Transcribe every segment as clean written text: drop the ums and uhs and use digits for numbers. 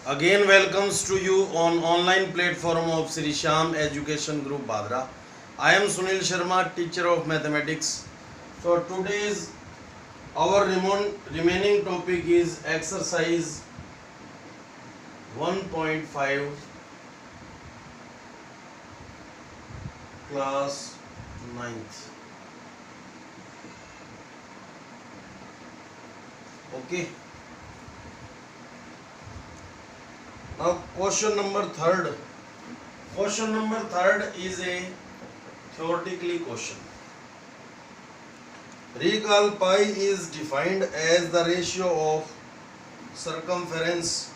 Again, welcomes to you on online platform of Sri Sham Education Group Badra. I am Sunil Sharma, teacher of mathematics. So today's our remaining topic is exercise 1.5 class 9th. Okay. Now question number third. Question number third is a theoretically question. Recall pi is defined as the ratio of circumference.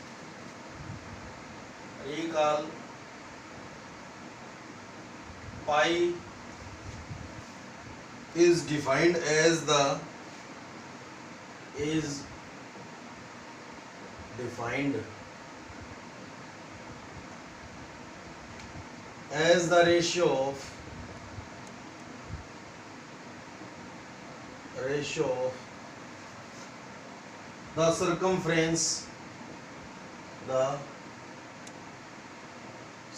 Recall pi is defined as the ratio of the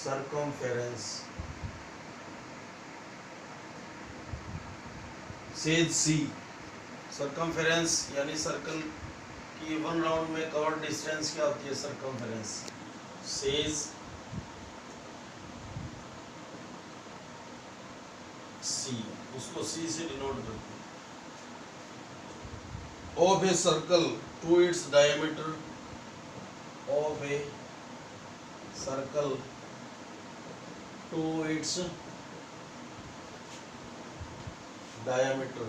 circumference says C. circumference यानी circle की one round में cover distance क्या होती है? Circumference says सी, उसको सी से denote करते हैं. Of a circle to its diameter, of a circle to its diameter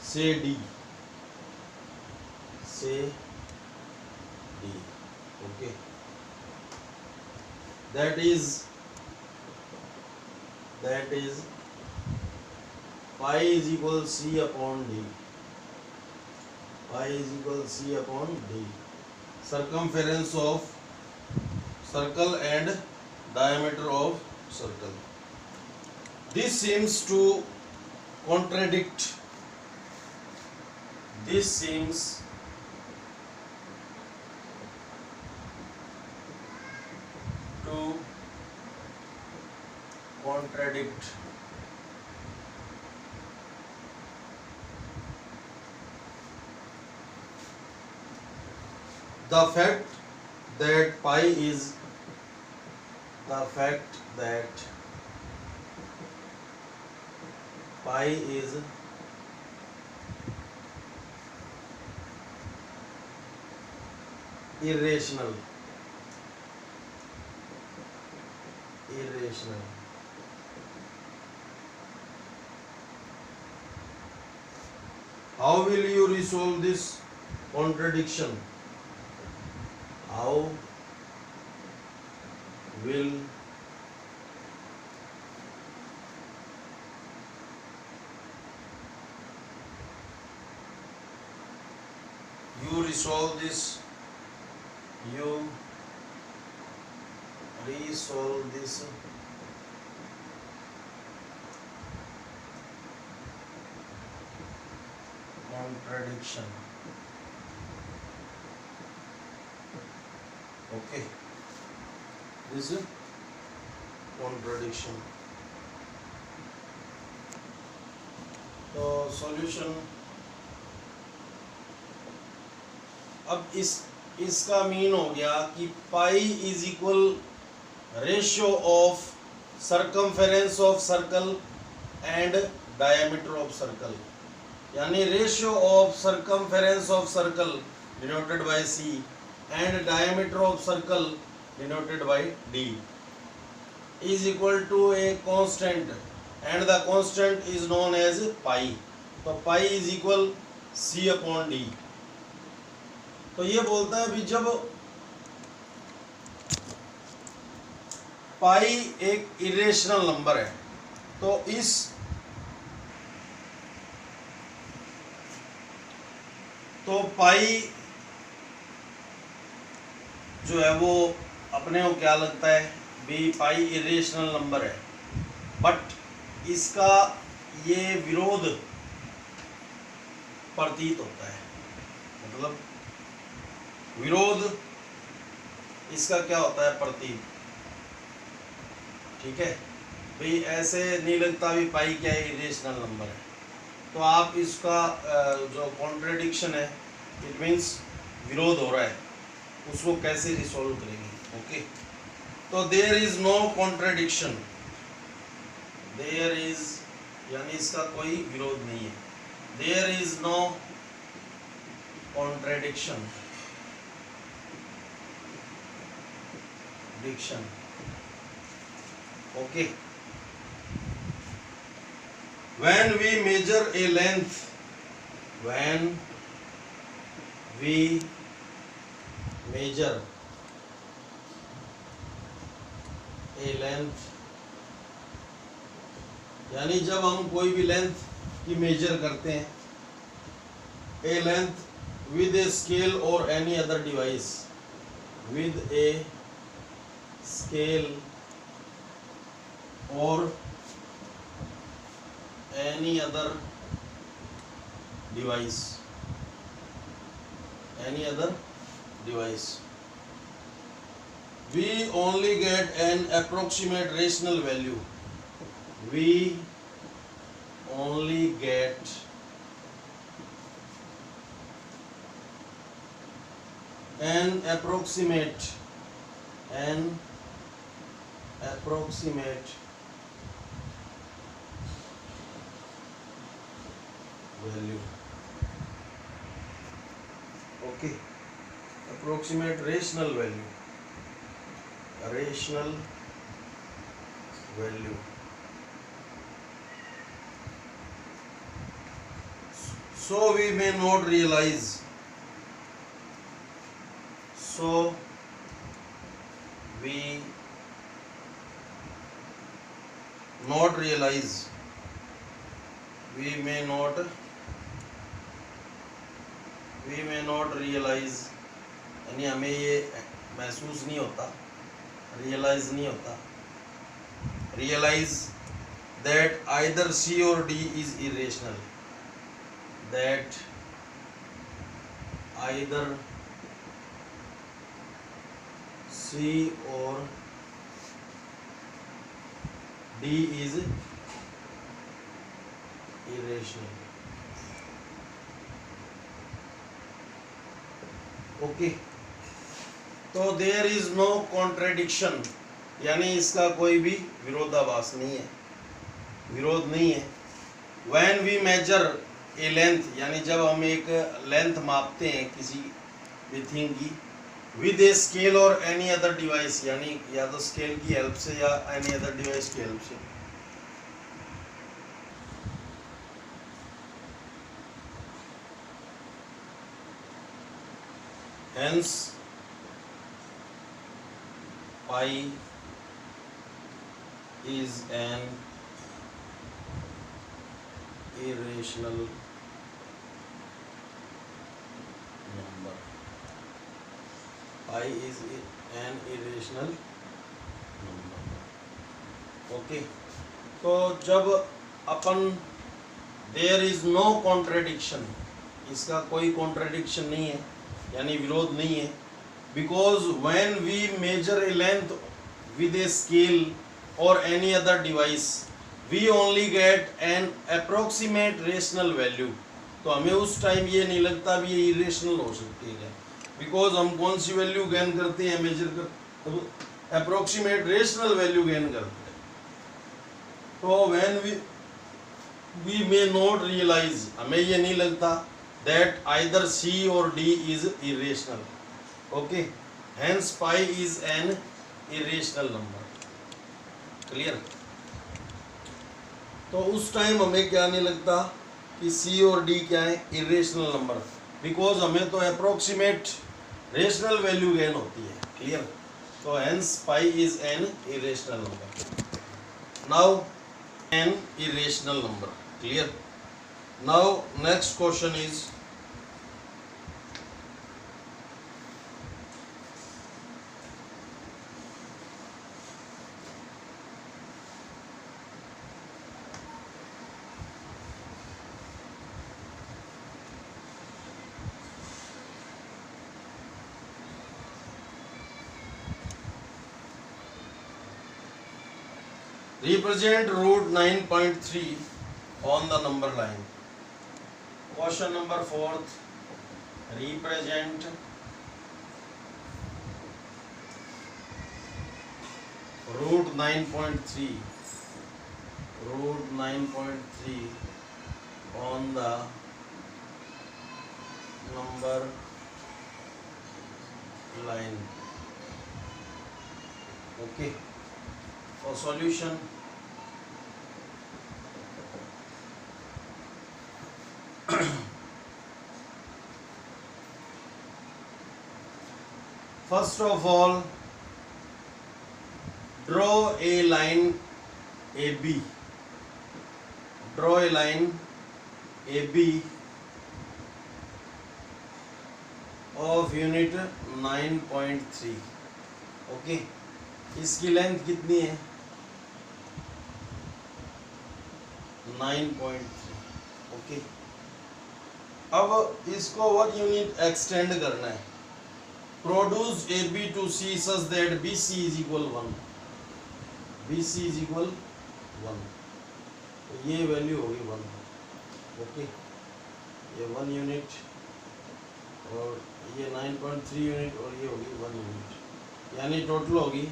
से D. Okay, that is pi is equal C upon D. Circumference of circle and diameter of circle. This seems to contradict the fact that pi is irrational. How will you resolve this contradiction? How will you resolve this contradiction? Okay, this is contradiction. तो solution, अब इसका mean हो गया कि pi is equal ratio of circumference of circle and diameter of circle, यानी ratio of circumference of circle denoted by c and diameter of circle denoted by d is equal to a constant and the constant is known as pi. तो pi is equal C upon D. तो ये बोलता है भी जब पाई एक irrational number है तो पाई जो है वो अपने को क्या लगता है भी पाई इरेशनल नंबर है, बट इसका ये विरोध प्रतीत होता है, मतलब विरोध इसका क्या होता है, प्रतीत। ठीक है भाई, ऐसे नहीं लगता भी पाई क्या है, इरेशनल नंबर है। तो आप इसका जो कॉन्ट्रेडिक्शन है, इट मीन्स विरोध हो रहा है, उसको कैसे रिसॉल्व करेंगे। ओके, तो there is no contradiction, there is यानी इसका कोई विरोध नहीं है, there is no contradiction, diction. Okay, when we measure a length, when we measure a length, यानी जब हम कोई भी लेंथ की मेजर करते हैं, a length with a scale or any other device, with a scale or any other device, any other device, we only get an approximate rational value, we only get an approximate value, okay, approximate rational value, so we may not realize, so we not realize, we may not realize, यानी हमें ये महसूस नहीं होता, realise नहीं होता, realize that either C or D is irrational, that either C or D is irrational. Okay, तो there is no contradiction, यानी इसका कोई भी विरोधाभास नहीं है, विरोध नहीं है। When we measure a length, यानी जब हम एक लेंथ मापते हैं किसी भी थिंग की, विद ए स्केल और एनी अदर डिवाइस, यानी या तो स्केल की हेल्प से या एनी अदर डिवाइस की हेल्प से, hence pi is an irrational number, pi is an irrational number. Okay, तो जब अपन देयर इज नो कॉन्ट्रेडिक्शन, इसका कोई कॉन्ट्रेडिक्शन नहीं है, यानी विरोध नहीं है, because when we measure a length with a scale और any other device, we only get an approximate rational value. तो हमें उस टाइम ये नहीं लगता भी ये इरेशनल हो सकती है, बिकॉज हम कौन सी वैल्यू गेन करते हैं, मेजर कर अप्रोक्सीमेट रेशनल वैल्यू गेन करते हैं। तो when we may not realise, हमें ये नहीं लगता that either C or D is irrational. Okay, hence pi is an irrational number. Clear? तो उस टाइम हमें क्या नहीं लगता कि C और D क्या है, irrational number, because हमें तो approximate rational value gain होती है। Clear? तो hence pi is an irrational number. Now an irrational number. Clear? Now next question is, represent root 9.3 on the number line. Question number 4th, represent root 9.3 on the number line. Okay, for solution, first of all, draw a line AB. Draw a line AB of unit 9.3. Okay, इसकी length कितनी है? 9.3. Okay, अब इसको 1 unit extend करना है. Produce AB to C such that BC is equal 1. BC is equal 1. तो ये value होगी 1. ओके, ये 1 यूनिट और ये 9.3 यूनिट और ये होगी 1 यूनिट, यानी टोटल होगी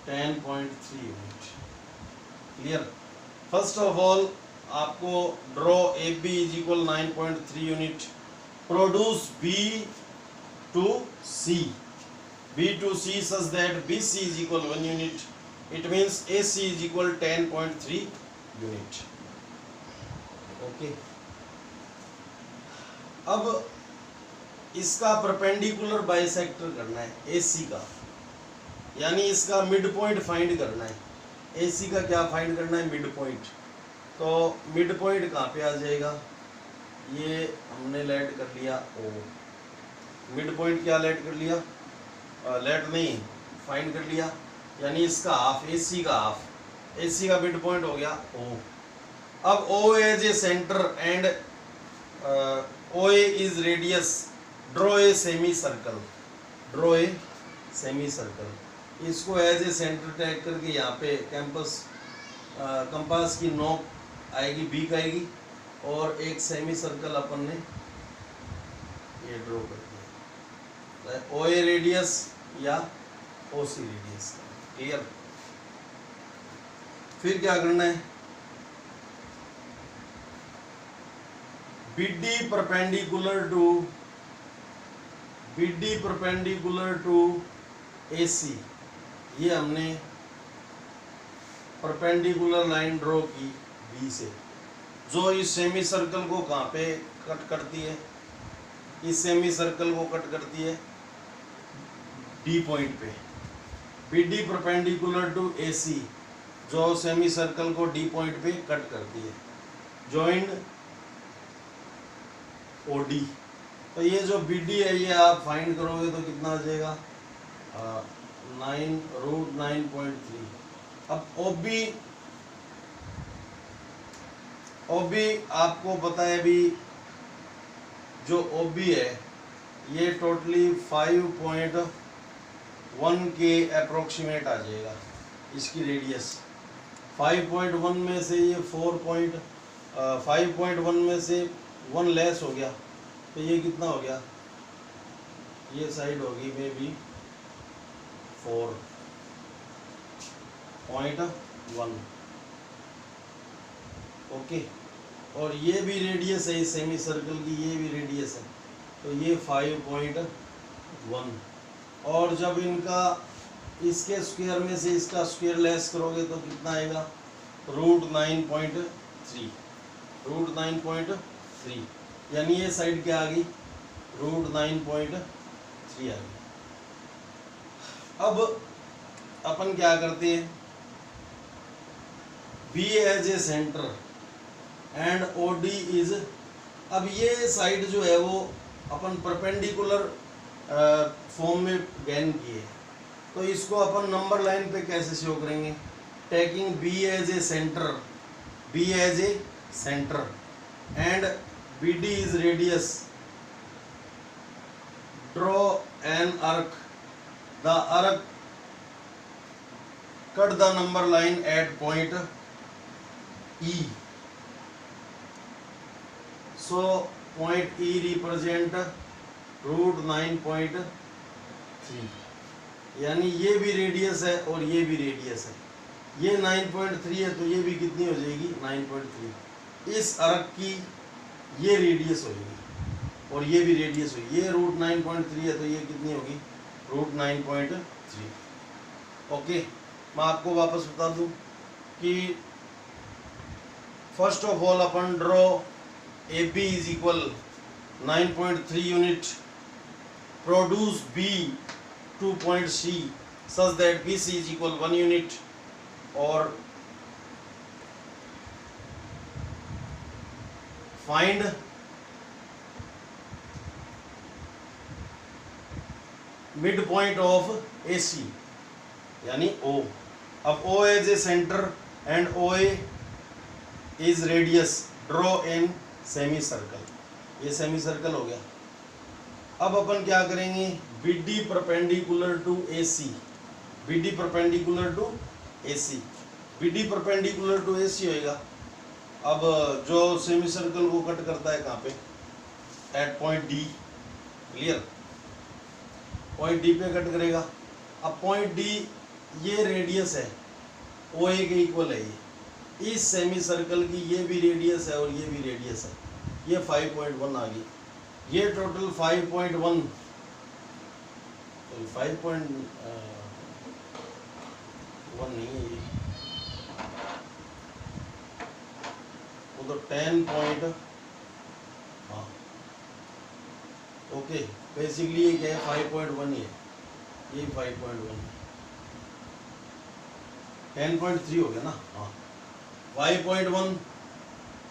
10.3 unit. Clear? First of all आपको draw AB is equal 9.3 unit, produce B to C such that BC is equal 1 unit. It means AC is equal 10.3 unit. Okay. अब इसका परपेंडिकुलर बाइसेक्टर करना है AC का, यानी इसका mid point find करना है. AC का क्या फाइंड करना है? Mid point. तो मिड पॉइंट कहाँ पे आ जाएगा? ये हमने लेट कर लिया O. मिड पॉइंट क्या लेट कर लिया? लेट नहीं, फाइंड कर लिया, यानी इसका हाफ, AC का हाफ, AC का मिड पॉइंट हो गया O. अब O as a centre and OA is radius. Draw a semi circle. Draw a semi circle. इसको एज ए सेंटर टैग करके यहाँ पे कंपास की नोक आएगी, बीक आएगी, और एक सेमी सर्कल अपन ने ये ड्रॉ कर दिया. OA रेडियस या OC रेडियस. क्लियर? फिर क्या करना है? BD perpendicular to AC. ये हमने परपेंडिकुलर लाइन ड्रॉ की B से, जो इस सेमी सर्कल को कहाँ पे कट करती है? इस सेमी सर्कल को कट करती है D पॉइंट पे. BD परपेंडिकुलर टू AC, जो सेमी सर्कल को D पॉइंट पे कट करती है. Joint OD. तो ये जो BD है ये आप फाइंड करोगे तो कितना आ जाएगा? 9√9.3. अब OB आपको पता है भी, जो OB है ये टोटली 5.1 के अप्रोक्सीमेट आ जाएगा. इसकी रेडियस 5.1 में से ये 5.1 में से 1 लेस हो गया, तो ये कितना हो गया? ये साइड होगी मे बी 4.1. ओके, और ये भी रेडियस है इस सेमी सर्कल की, ये भी रेडियस है, तो ये 5.1. और जब इनका इसके स्क्वायर में से इसका स्क्वायर लेस करोगे तो कितना आएगा? √9.3. यानी ये साइड क्या आ गई? √9.3 आ गई. अब अपन क्या करते हैं? B as a centre and OD is, अब ये साइड जो है वो अपन परपेंडिकुलर फॉर्म में गेन किए, तो इसको अपन नंबर लाइन पे कैसे शो करेंगे? Taking B as a centre and BD is radius. Draw an arc the arc cut the number line at point E. So point E represent root 9.3, यानी ये भी रेडियस है और ये भी रेडियस है। ये 9.3 है तो ये भी कितनी हो जाएगी 9.3। इस अर्क की ये रेडियस होगी और ये भी रेडियस होगी। ये रूट 9.3 है तो ये कितनी होगी रूट 9.3। ओके, मैं आपको वापस बता दूं कि फर्स्ट ऑफ ऑल अपन draw A B is equal 9.3 unit, produce B to point C such that BC is equal 1 unit, और find midpoint of AC यानी O। अब O is a center and OA is radius, draw in semicircle। ये semicircle हो गया। अब अपन क्या करेंगे, BD perpendicular to AC, BD perpendicular to AC, BD perpendicular to AC होएगा। अब जो सेमी सर्कल को कट करता है कहाँ पे, at point D, clear, point D पे कट करेगा। अब पॉइंट D ये रेडियस है, OA के इक्वल है ये, इस सेमी सर्कल की ये भी रेडियस है और ये भी रेडियस है, ये 5.1 आ गई। ये टोटल 5.1 नहीं है ये, वो तो 10 पॉइंट, हाँ ओके, बेसिकली ये क्या है 5.1 ही है, ये 5.1 10.3 हो गया ना, हाँ 5.1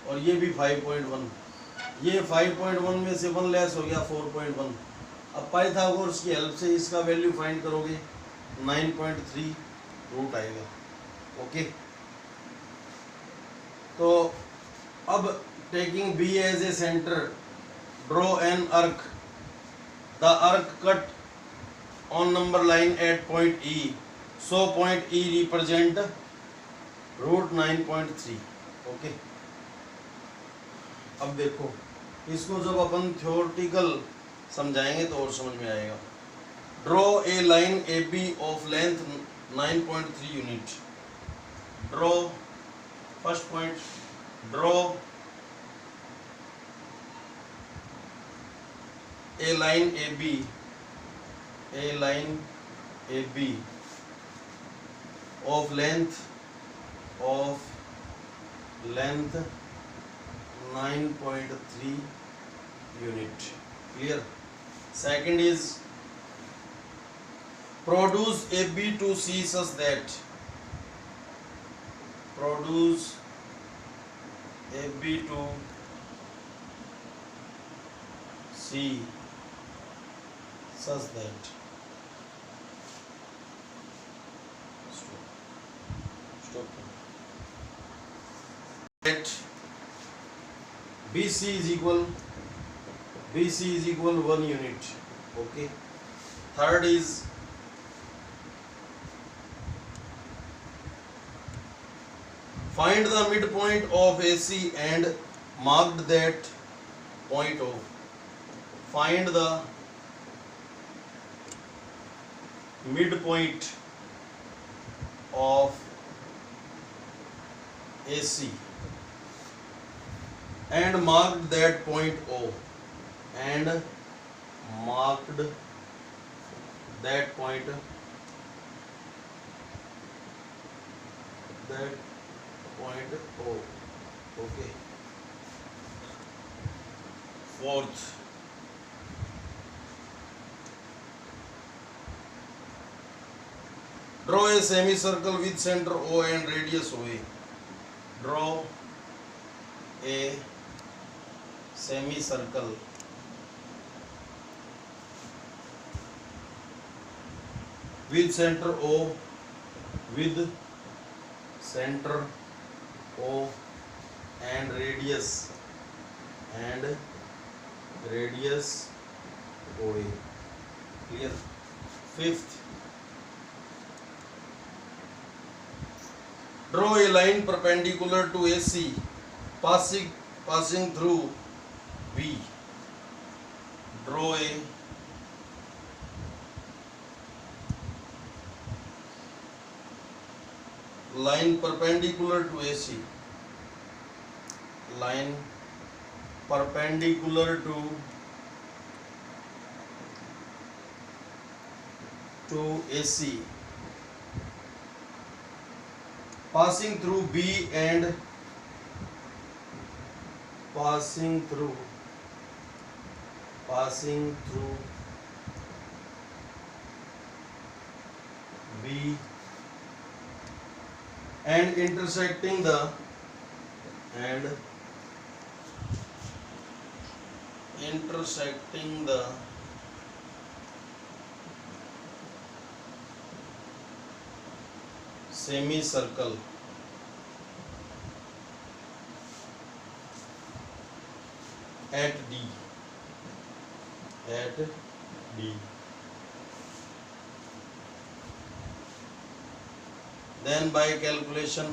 और ये भी 5.1, ये 5.1 में से 1 लेस हो गया 4.1। अब पाइथागोरस की हेल्प से इसका वैल्यू फाइंड करोगे 9.3 रूट आएगा। ओके, तो अब taking B as a centre, draw an arc, the arc cut on number line at point E, so point E represent root 9.3। Okay, अब देखो इसको जब अपन थ्योरेटिकल समझाएंगे तो और समझ में आएगा। Draw a line A B of length 9.3 unit, draw first point, draw a line A B, a line A B of length 9.3 unit, clear। Second is produce AB to C such that, produce AB to C such that, stop, that BC is equal 1 unit। Okay, third is find the midpoint of AC and mark that point of, find the midpoint of AC and marked that point O, and marked that point, O। Okay, fourth, draw a semicircle with center O and radius OA, draw a semicircle with center O, with center O and radius OA, clear। Fifth, Draw a line perpendicular to AC passing through B. Draw a line perpendicular to AC. Line perpendicular to AC passing through B and passing through B and intersecting the semicircle at D. Then by calculation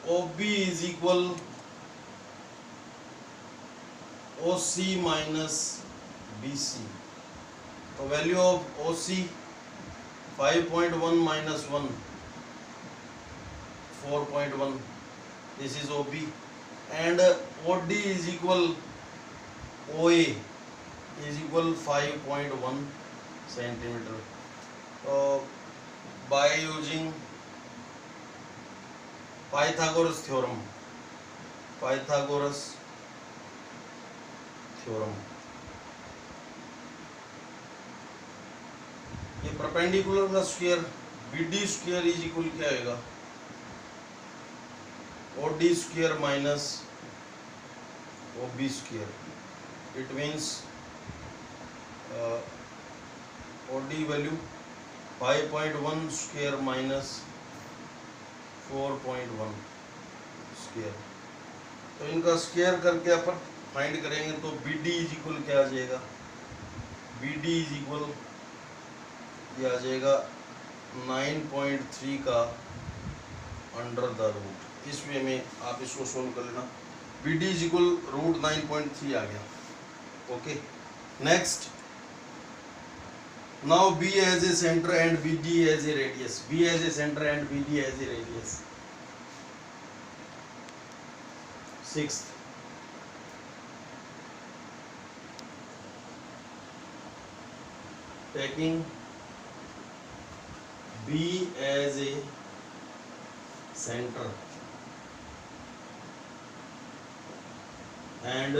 OB is equal OC minus BC. So value of OC 5.1 minus 1 4.1. This is OB, and OD is equal OA is equal 5.1 centimeter. So by using Pythagoras theorem, ये perpendicular का square BD square is equal क्या होगा OD square minus OB square. It means OD value 5.1 square minus 4.1 square. तो इनका square करके अपन find करेंगे तो BD is equal क्या आ जाएगा BD इज इक्वल ये आ जाएगा 9.3 का अंडर द रूट. इस वे में आप इसको सोल्व कर लेना. BD इज इक्वल रूट 9.3 आ गया. Okay. Next, now B as a centre and BD as a radius. B as a centre and BD as a radius. Sixth, taking B as a center and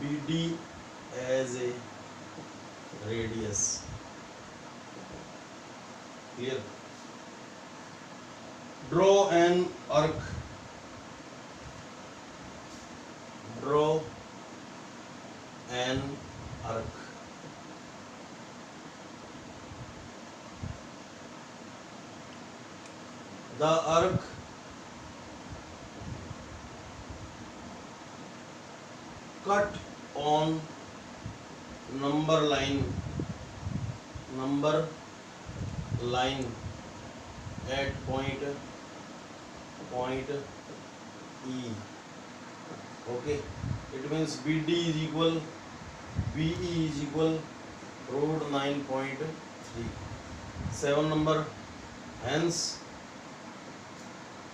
BD as a radius. Clear? Draw an arc. The arc cut on number line at point E. Okay, it means BD is equal BE is equal root 9.3. 7 number, hence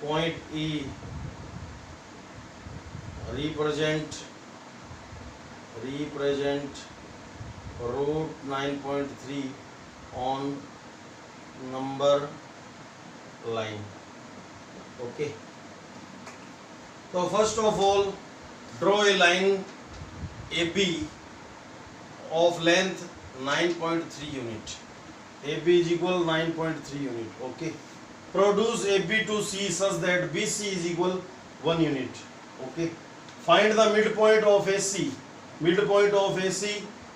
point E represent root 9.3 on number line. Okay, so first of all draw a line AB of length 9.3 unit. AB is equal 9.3 unit. Okay, produce AB to C such that BC is equal 1 unit. Okay, find the midpoint of AC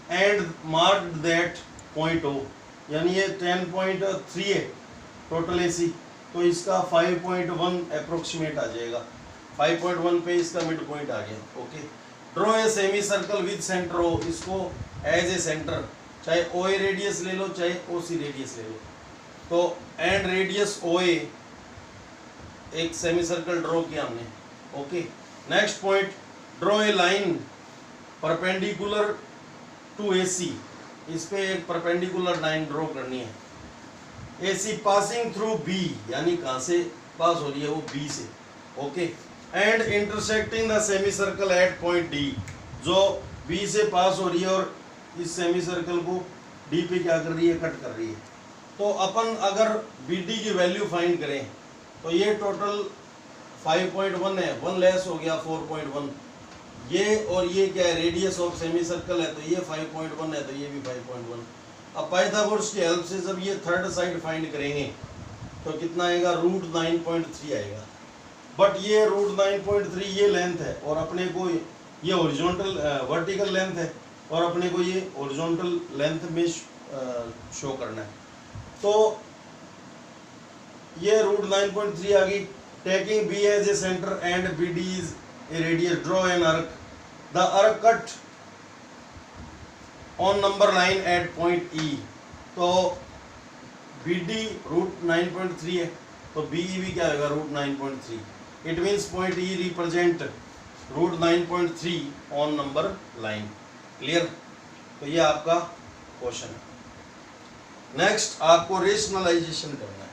and mark that point O. यानी ये 10.3 है total AC, तो इसका 5.1 approximate आ जाएगा. 5.1 पे इसका mid point आ गया. Okay, draw a semi circle with centre O. इसको एज ए सेंटर चाहे OA रेडियस ले लो चाहे OC रेडियस ले लो. तो एंड रेडियस ओ ए, एक सेमी सर्कल ड्रॉ किया हमने। Okay, next point, draw a line perpendicular to A C, इस पे एक परपेंडिकुलर लाइन ड्रॉ करनी है। A C passing through B, यानी कहाँ से पास हो रही है वो बी से। Okay, and intersecting the semi circle eight point D, जो बी से पास हो रही है और इस सेमी सर्कल को डी पे क्या कर रही है, कट कर रही है। तो अपन अगर बी डी की वैल्यू फाइंड करें तो ये टोटल 5.1 है, 1 लेस हो गया 4.1, ये और ये क्या है, रेडियस ऑफ सेमी सर्कल है, तो ये 5.1 है, तो ये भी 5.1। अब पाइथागोरस की हेल्प से जब ये थर्ड साइड फाइंड करेंगे तो कितना आएगा, √9.3 आएगा। बट ये √9.3 ये लेंथ है और अपने को ये हॉरिजॉन्टल वर्टिकल लेंथ है और अपने को ये हॉरिजॉन्टल लेंथ में शो करना है। तो ये √9.3 आ गई। Taking B as a centre and B D is a radius, draw an arc, the arc cut on number line at point E. तो बी डी √9.3 है, तो बी ई भी क्या होगा, √9.3। It means point E represent √9.3 on number line. Clear? तो ये आपका question है। नेक्स्ट आपको रेशनलाइजेशन करना है।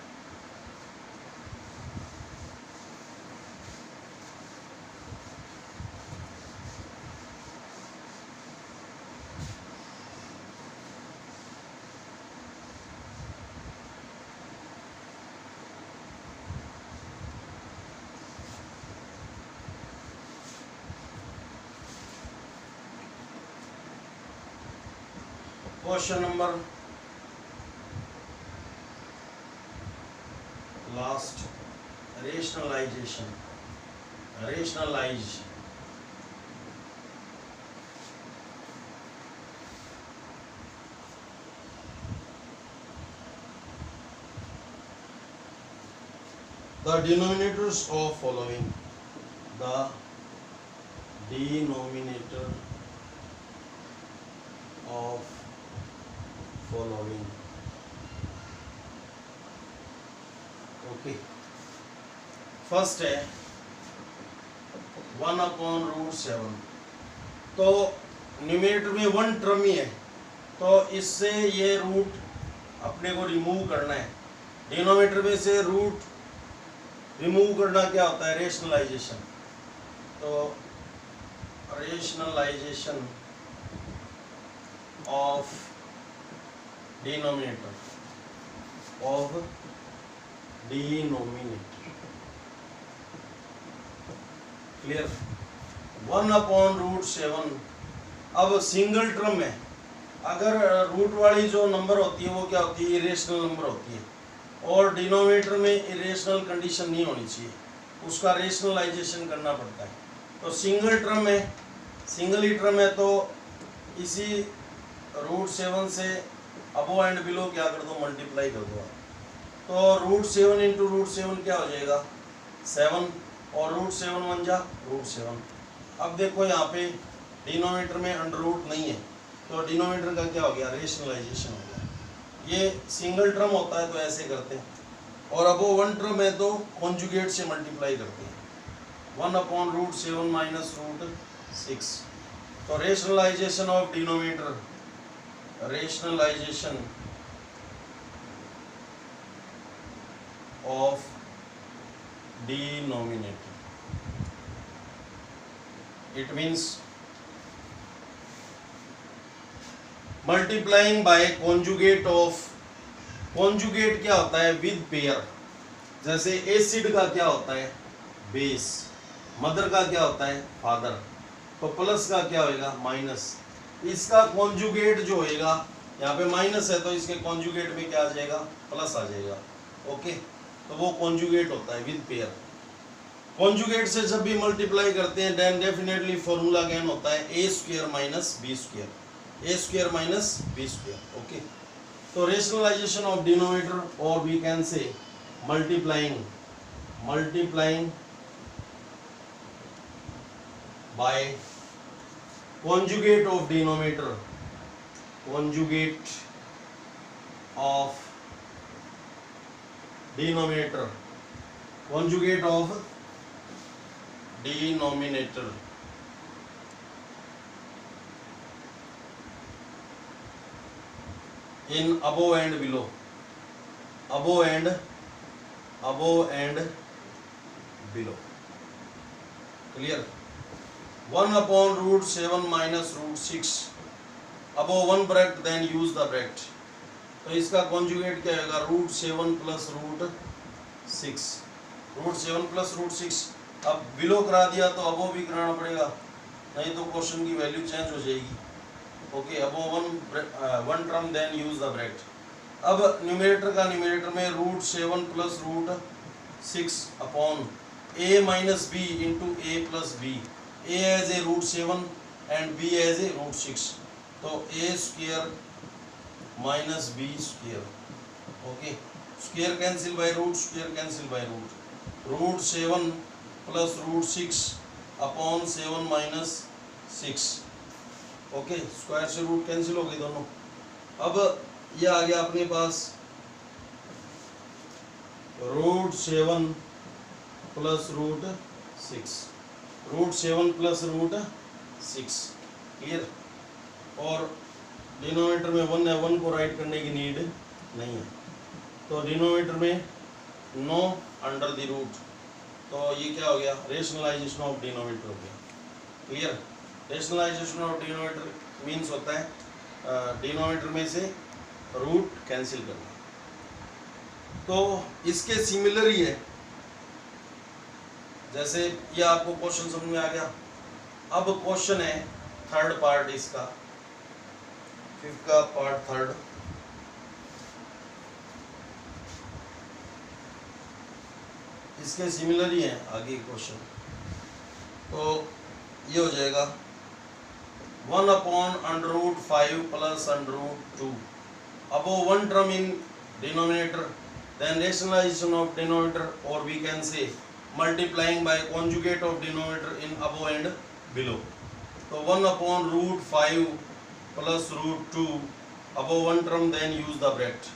Question number last, rationalisation, rationalise. The denominators of following, the denominator of following। Okay, first है 1/√7। तो न्यूमरेटर में 1 टर्म ही है, तो इससे ये रूट अपने को रिमूव करना है। डिनोमिनेटर में से रूट रिमूव करना क्या होता है, रेशनलाइजेशन। तो rationalisation of denominator, of denominator. Clear? 1/√7। अब सिंगल टर्म है, अगर रूट वाली जो नंबर होती है वो क्या होती है, इरेशनल नंबर होती है, और डिनोमिनेटर में इरेशनल कंडीशन नहीं होनी चाहिए, उसका रेशनलाइजेशन करना पड़ता है। तो सिंगल टर्म है, सिंगल ही टर्म है, तो इसी √7 से अबो एंड बिलो क्या कर दो, मल्टीप्लाई कर दो। तो √7 इंटू √7 क्या हो जाएगा, 7, और √7 1 जा √7। अब देखो यहाँ पे डिनोमिनेटर में अंडर रूट नहीं है, तो डिनोमिनेटर का क्या हो गया, रेशनलाइजेशन हो गया। ये सिंगल टर्म होता है तो ऐसे करते हैं, और अब वो 1 टर्म है तो कॉन्जुगेट से मल्टीप्लाई करते हैं, 1/√7 माइनस √6। तो rationalisation of denominator, rationalisation of denominator, it means multiplying by conjugate of, conjugate क्या होता है, with pair। जैसे एसिड का क्या होता है, बेस, मदर का क्या होता है, फादर, तो प्लस का क्या होएगा, माइनस। इसका कॉन्जुगेट जो होएगा, यहाँ पे माइनस है तो इसके कॉन्जुगेट में क्या आ जाएगा, प्लस आ जाएगा। ओके, तो वो कॉन्जुगेट होता है विद पेयर। कॉन्जुगेट से जब भी मल्टीप्लाई करते हैं देन डेफिनेटली फॉर्मूला अगेन होता है a² minus b², a² minus b²। Okay, तो रेशनलाइजेशन ऑफ डिनोमिनेटर, और we can say multiplying by conjugate of denominator, conjugate of denominator, conjugate of denominator. In above and below, above and below. Clear? 1 upon root 7 minus root 6. above one bracket, then use the bracket. तो इसका conjugate क्या होगा? Root 7 plus root 6. Root 7 plus root 6. अब below करा दिया तो अबो भी कराना पड़ेगा, नहीं तो क्वेश्चन की वैल्यू चेंज हो जाएगी. Okay, above one term, then use the bracket. अब न्यूमरेटर का न्यूमरेटर में root 7 plus root 6 upon a minus B into A plus B. a as a root 7 and b as a root 6. तो a square minus B square. Okay, square cancel by root, square cancel by root. Root 7 plus root 6 upon 7 minus 6. Okay, square से root cancel हो गए दोनों. अब ये आ गया अपने पास root 7 plus root 6. Root 7 plus root 6. Clear? और डिनोमिनेटर में 1 है, 1 को राइट करने की नीड नहीं है. तो डिनोमिनेटर में नो अंडर द रूट. तो ये क्या हो गया? रेशनलाइजेशन ऑफ डिनोमिनेटर हो गया. Clear? Rationalisation of denominator means होता है डिनोमिनेटर में से रूट कैंसिल करना. तो इसके सिमिलर ही है. जैसे ये आपको क्वेश्चन समझ में आ गया. अब क्वेश्चन है थर्ड पार्ट इसका, फिफ्थ का पार्ट थर्ड. इसके सिमिलर ही है आगे क्वेश्चन. तो ये हो जाएगा 1 upon under root 5 plus under root 2. above one term in denominator, then rationalization of denominator, or we can say multiplying by conjugate of denominator in above and below. So 1 upon root 5 plus root 2 above one term, then use the bracket.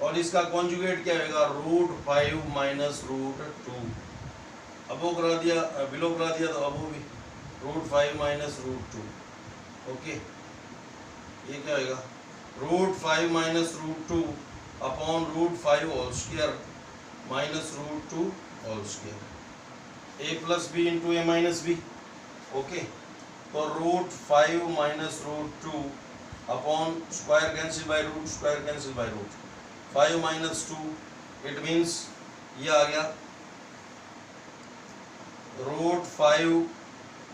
और इसका conjugate क्या होगा? Root 5 minus root 2. अबो करा दिया, below करा दिया तो अबो भी रूट 5 माइनस रूट 2. ओके, ये क्या होगा? Root 5 minus root 2 upon root 5 whole square minus root 2 whole square. A plus b into a minus b. Okay, तो root 5 minus root 2 upon square cancel by root, square cancel by root. 5 minus 2, it means ये आ गया root 5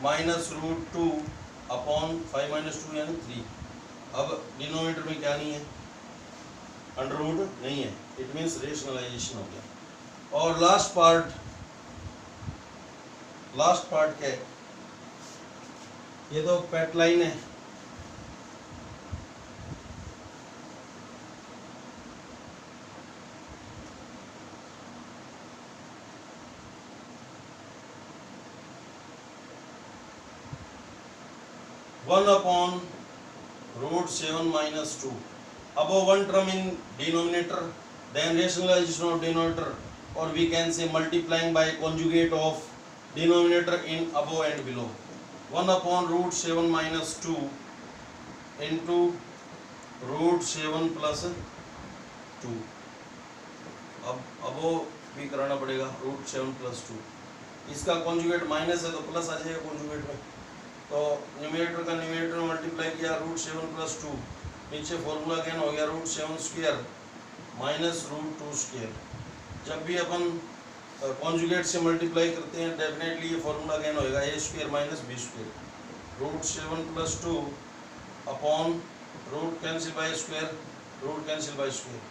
minus root 2 upon 5 minus 2 यानी 3. अब denominator में क्या नहीं है? अंडर रूट नहीं है. इट मीन्स रेशनलाइजेशन हो गया. और लास्ट पार्ट क्या है? ये तो पैट लाइन है. One upon root 7 minus 2 above one term in denominator, then rationalization of denominator, or we can say multiplying by conjugate of denominator in above and below. 1 upon root 7 minus 2 into root 7 plus 2. अब above भी कराना पड़ेगा root 7 plus 2. इसका conjugate minus है तो plus आ जाएगा conjugate में. तो न्यूमरेटर का न्यूमरेटर में मल्टीप्लाई किया रूट 7 प्लस 2. नीचे फॉर्मूला अगेन हो गया root 7 square minus root 2 square. जब भी अपन कॉन्जुगेट से मल्टीप्लाई करते हैं डेफिनेटली ये फॉर्मूला अगेन होएगा a square minus B square. Root 7 plus 2 upon root cancel by square, root cancel by square.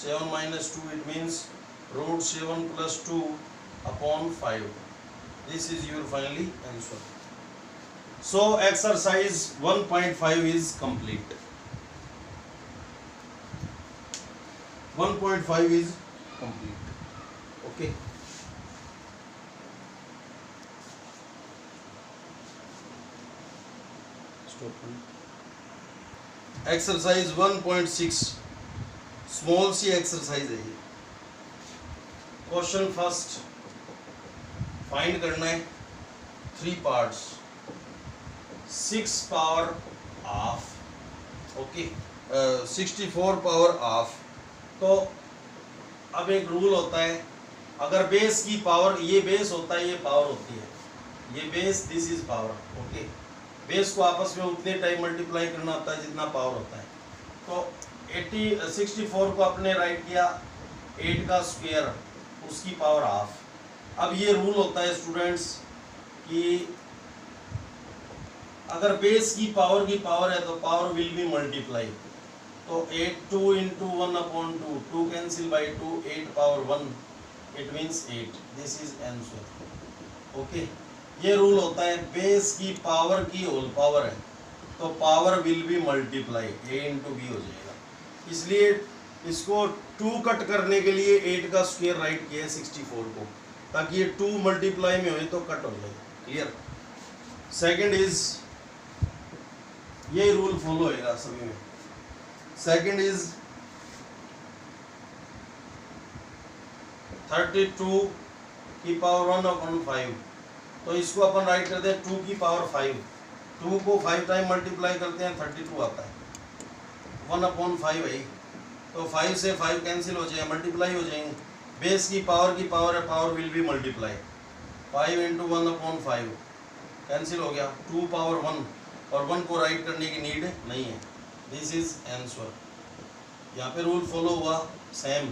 7 minus 2, it means root 7 plus 2 upon 5. This is your finally answer. So exercise 1.5 is complete. 1.5 is complete. Okay. Stop. Exercise 1.6 small C exercise है ये. Question first find करना है 3 parts 6 power half, okay 64 power half. तो अब एक rule होता है, अगर बेस की पावर, ये बेस होता है, ये पावर होती है, ये base, this is power, okay. Base को आपस में उतने टाइम मल्टीप्लाई करना होता है जितना पावर होता है। तो 64 को आपने राइट किया 8 का स्क्वायर, उसकी पावर हाफ। अब ये रूल होता है स्टूडेंट्स कि अगर बेस की पावर है तो पावर विल बी मल्टीप्लाई। तो 8 2 into 1/2, 2 cancel by 2, 8 power 1, it means 8, this is answer, okay। ये रूल होता है, बेस की पावर की होल पावर है तो power will be multiply, a into b हो जाएगा। इसलिए इसको 2 कट करने के लिए 8 का स्क्वायर राइट किया है 64 को, ताकि ये 2 मल्टीप्लाई में हो तो कट हो जाए, क्लियर। सेकंड इज, ये रूल फॉलो होगा सभी में। सेकंड इज 32 की पावर 1/5, तो इसको अपन राइट करते हैं 2 की पावर 5। 2 को 5 टाइम मल्टीप्लाई करते हैं 32 आता है, 1/5 है, तो 5 से 5 कैंसिल हो जाए, मल्टीप्लाई हो जाएंगे। बेस की पावर है, power will be multiply, 5 into 1/5 cancel हो गया, 2 पावर 1, और 1 को राइट करने की नीड नहीं है, दिस इज आंसर। यहाँ पे रूल फॉलो हुआ same,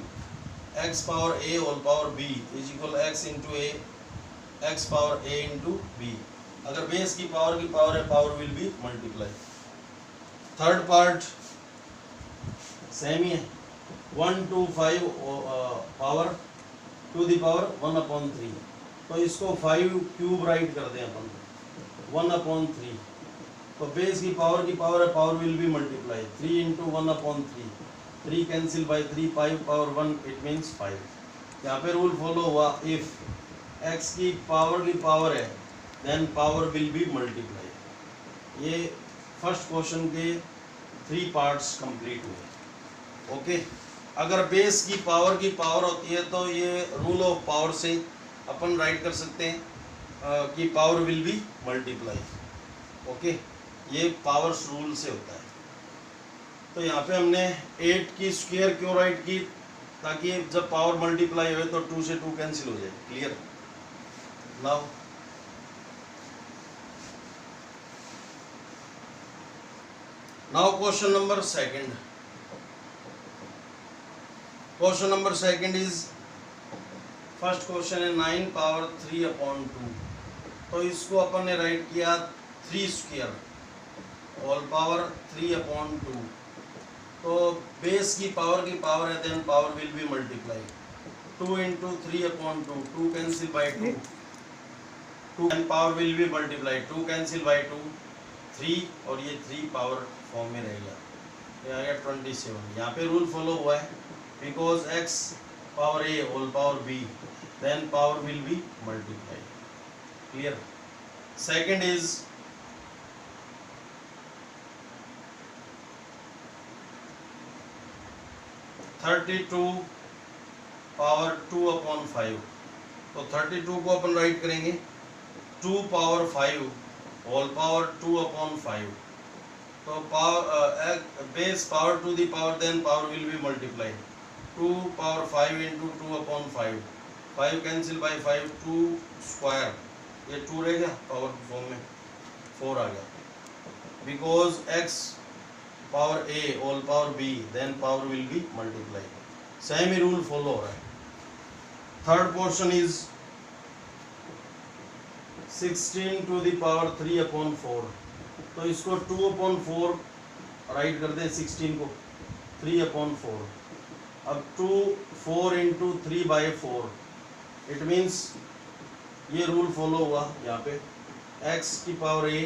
x power a whole power b is equal x into a, x power a into b। अगर बेस की पावर है, power will be multiply. Third part same ही है, 1 to 5 power to the power 1/3, तो इसको 5 cube right कर दें अपन, 1/3। तो बेस की पावर है, power will be multiply, 3 into 1/3, 3 cancel by 3, 5 power 1, it means 5। यहाँ पे रूल फॉलो हुआ, इफ x की पावर है then power will be multiply. ये फर्स्ट क्वेश्चन के 3 पार्ट्स कंप्लीट हुए, ओके। अगर बेस की पावर होती है तो ये रूल ऑफ पावर से अपन राइट कर सकते हैं कि power will be multiply, okay. ये पावर्स रूल से होता है। तो यहाँ पे हमने 8 की स्क्वायर क्यों राइट की, ताकि जब पावर मल्टीप्लाई हो तो 2 से 2 कैंसिल हो जाए, clear. Now question number second. Question number second is, first question है 9 पावर 3/2, तो इसको अपन ने राइट किया 3 स्क्वायर होल पावर 3/2। तो बेस की पावर है then power will be multiply, 2 into 3/2, 2 cancel by 2, 2 and power will be multiply, 2 cancel by 2, 3, और ये 3 पावर फॉर्म में रहेगा, ये आ गया 27। यहाँ पे रूल फॉलो हुआ है, because x power a whole power b then power will be multiply, clear. Second is 32 power 2/5, तो 32 को अपन राइट करेंगे 2 पावर 5 होल पावर 2/5। तो power base power to the power then power will be multiply, 2 power 5 into 2/5, 5 cancel by 5, 2 square, ये 2 रह गया, power form में 4 आ गया, because x power a whole power b then power will be multiply. Same ही rule follow हो रहा है। Third portion is 16 to the power 3/4, तो इसको 2/4 राइट कर दे, 16 को 3/4। अब 4 into 3/4, इट मीन्स ये रूल फॉलो हुआ यहाँ पे, x की power a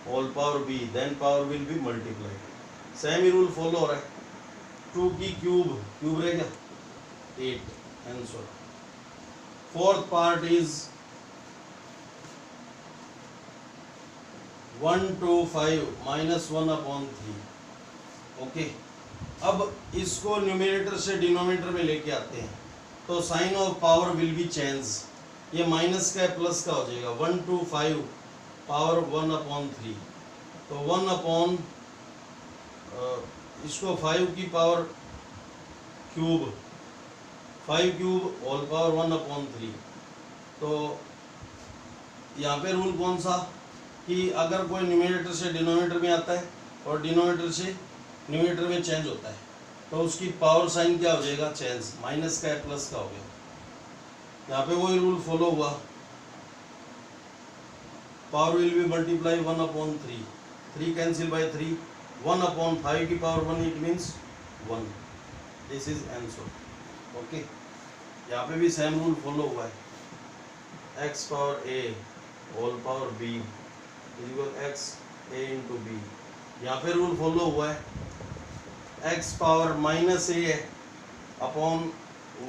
whole power b then power will be multiply. Same ही रूल फॉलो हो रहा है, 2 की क्यूब रहेगा 8, answer. Fourth part is 1 to 5 minus 1/3, okay. अब इसको न्यूमरेटर से डिनोमिनेटर में लेके आते हैं, तो sign of power will be change, ये माइनस का है प्लस का हो जाएगा, 1 to 5 पावर 1/3, तो 1 अपॉन इसको 5 की power cube, 5 cube whole power 1/3। तो यहाँ पे रूल कौन सा कि अगर कोई न्यूमरेटर से डिनोमिनेटर में आता है और डिनोमिनेटर से न्यूमरेटर में चेंज होता है तो उसकी पावर साइन क्या हो जाएगा, चेंज, माइनस का है प्लस का हो गया। यहाँ पे वही रूल फॉलो हुआ, power will be multiply 1/3, 3 cancel by 3, 1/5 की power 1, it means 1, this is answer. Okay, यहाँ पे भी सेम रूल फॉलो हुआ है, x power a whole power b equal x a into b। यहाँ पे रूल फॉलो हुआ है, x पावर माइनस a है upon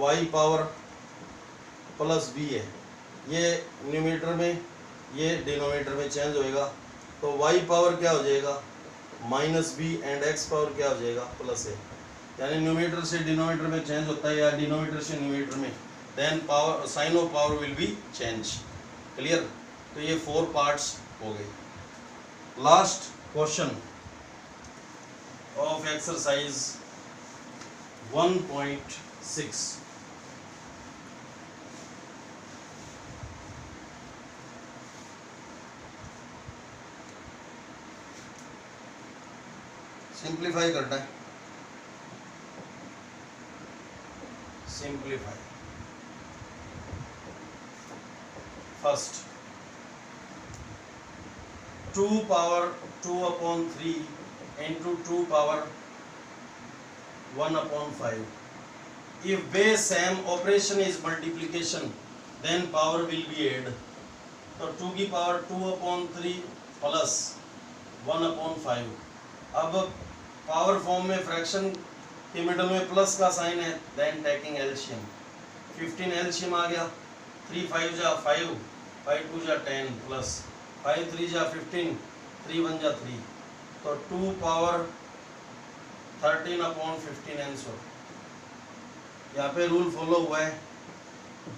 y power plus b है, ये न्यूमरेटर में ये डिनोमिनेटर में चेंज होएगा, तो y पावर क्या हो जाएगा minus b and x power क्या हो जाएगा प्लस a, यानी न्यूमरेटर से डिनोमिनेटर में चेंज होता है या डिनोमिनेटर से न्यूमरेटर में, then power sign of power will be change. Clear, तो ये 4 पार्ट्स हो गए। Last question of exercise 1.6, simplify करना है, simplify. First 2 power 2/3 into 2 power 1/5. If base same operation is multiplication, then power will be add. तो 2 की power 2/3 plus 1/5। अब power form में फ्रैक्शन के मिडल में प्लस का साइन है, देन टेकिंग एलसीएम, 15 एलसीएम आ गया, 3 5 जा 5, 5 2 जा 10 प्लस 5 3 जा 15, 3 1 जा 3, तो 2 पावर 13/15 आंसर। यहाँ पे रूल फॉलो हुआ है,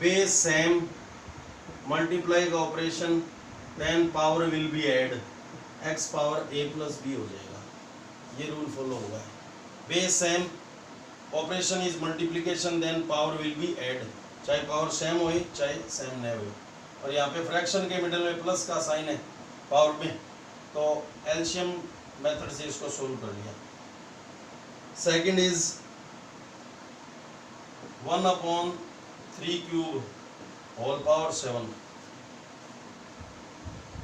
बेस सेम मल्टीप्लाई का operation, then power will be add, x power a plus b हो जाएगा, ये रूल फॉलो हुआ है। Base same operation is multiplication, then power will be add, चाहे पावर सेम हो चाहे सेम नहीं हो। और यहाँ पे फ्रैक्शन के मिडल में प्लस का साइन है पावर में, तो एलसीएम मेथड से इसको सोल्व कर लिया। Second is 1/3 cube whole power 7,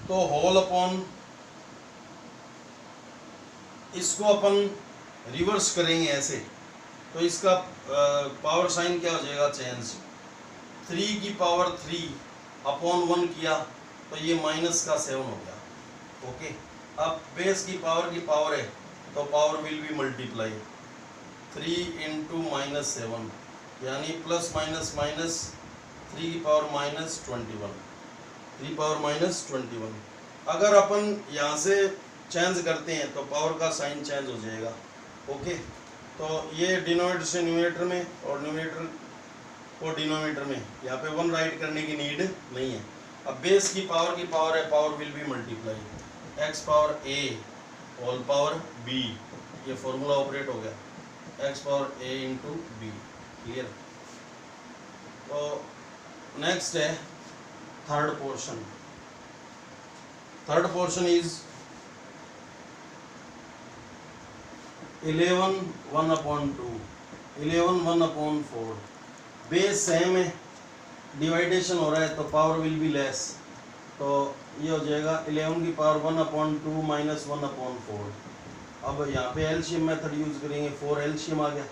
तो होल अपॉन इसको अपन रिवर्स करेंगे ऐसे, तो इसका पावर साइन क्या हो जाएगा, चेंज, 3 की पावर 3/1 किया तो ये माइनस का 7 हो गया। ओके, अब बेस की पावर है तो power will be multiply, 3 into -7 यानी प्लस माइनस माइनस 3 की पावर -21, 3 पावर -21। अगर अपन यहाँ से चेंज करते हैं तो पावर का साइन चेंज हो जाएगा। ओके, तो ये डिनोमिनेटर से न्यूमरेटर में और न्यूमरेटर को डिनोमिनेटर में, यहाँ पे 1 राइट करने की नीड नहीं है। अब बेस की पावर है, power will be multiply, x power a whole power b, ये फॉर्मूला ऑपरेट हो गया, x power a into b। Clear, तो नेक्स्ट है third portion. Third portion is 11 1/2, 11 1/4। Base same है, डिवाइडेशन हो रहा है तो पावर विल बी लेस, तो ये हो जाएगा 11 की पावर 1/2 माइनस 1/4। अब यहाँ पे एलसीएम मेथड यूज करेंगे, 4 एलसीएम आ गया,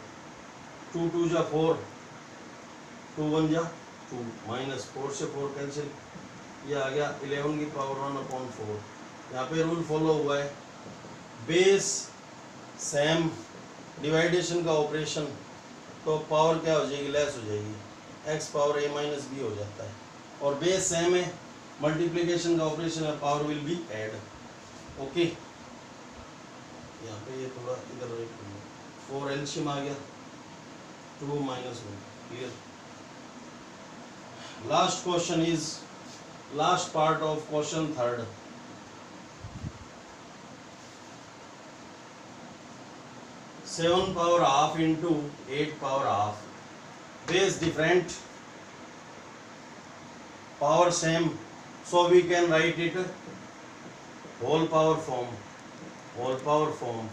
2 2 जा 4, 2 1 जा 2, माइनस 4 से 4 कैंसिल, ये आ गया 11 की पावर 1/4। यहाँ पे रूल फॉलो हुआ है, बेस सेम डिवाइडेशन का ऑपरेशन, तो पावर क्या हो जाएगी, लेस हो जाएगी, x power a minus b हो जाता है। और बेस सेम है, मल्टीप्लिकेशन का ऑपरेशन है, power will be add. Okay, यहाँ पे ये थोड़ा इधर 4 एलसीएम आ गया, 2 - 1। Clear, Last question is last part of question third. Seven power half into 8 power half. Base different, power same, so we can write it whole power form. Whole power form.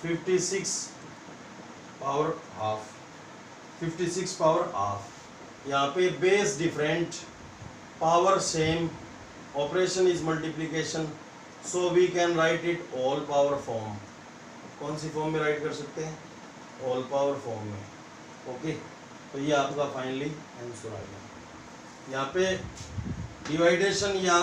56 power half. 56 power half. यहाँ पे base different, power same, operation is multiplication, so we can write it all power form. कौन सी form में write कर सकते हैं? All power form में. Okay, तो ये आपका फाइनली आंसर आ गया. यहाँ पे डिवाइडेशन या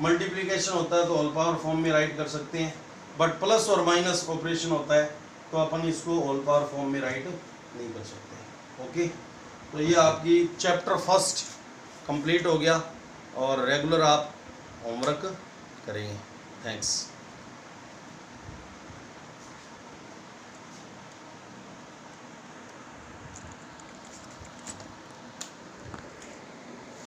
मल्टीप्लिकेशन होता है तो ऑल पावर फॉर्म में राइट कर सकते हैं, बट प्लस और माइनस ऑपरेशन होता है तो अपन इसको ऑल पावर फॉर्म में राइट नहीं कर सकते. ओके, तो ये आपकी चैप्टर फर्स्ट कंप्लीट हो गया और रेगुलर आप होमवर्क करेंगे. थैंक्स.